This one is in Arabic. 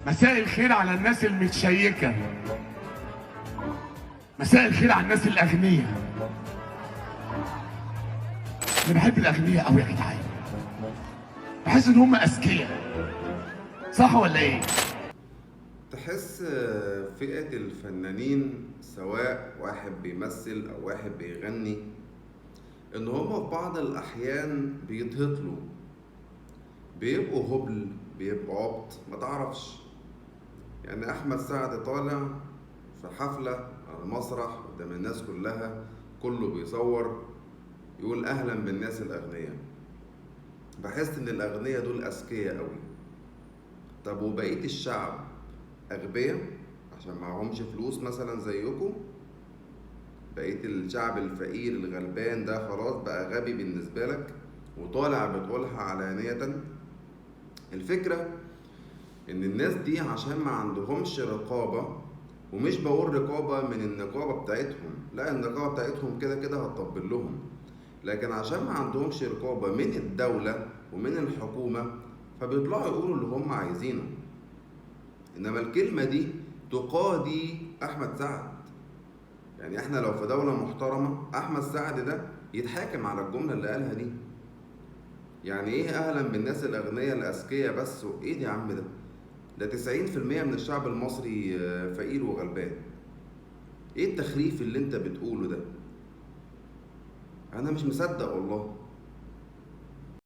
مساء الخير على الناس المتشيكة. مساء الخير على الناس الأغنياء. أنا بحب الأغنياء أوي يا جدعان، بحس إن هم أذكياء، صح ولا إيه؟ تحس فئة الفنانين سواء واحد بيمثل أو واحد بيغني إن هما في بعض الأحيان بيتهطلوا، بيبقوا هبل، بيبقوا عبط، ما تعرفش. يعني أحمد سعد طالع في حفلة على المسرح قدام الناس كلها، كله بيصور، يقول أهلا بالناس الأغنياء. بحس إن الأغنياء دول أذكياء أوي. طب وبقية الشعب أغبياء عشان معهمش فلوس مثلا زيكم؟ بقية الشعب الفقير الغلبان ده خلاص بقى غبي بالنسبة لك وطالع بتقولها علانية؟ الفكرة إن الناس دي عشان ما عندهمش رقابة، ومش بقول رقابة من النقابة بتاعتهم، لا النقابة بتاعتهم كده كده هتطبل لهم، لكن عشان ما عندهمش رقابة من الدولة ومن الحكومة فبيطلعوا يقولوا اللي هم عايزينه. انما الكلمة دي تقاضي احمد سعد. يعني احنا لو في دولة محترمة احمد سعد ده يتحاكم على الجملة اللي قالها دي. يعني ايه اهلا بالناس الاغنياء الاذكياء بس؟ وايه دي يا عم ده؟ ده 90% من الشعب المصري فقير وغلبان. ايه التخريف اللي انت بتقوله ده؟ انا مش مصدق والله.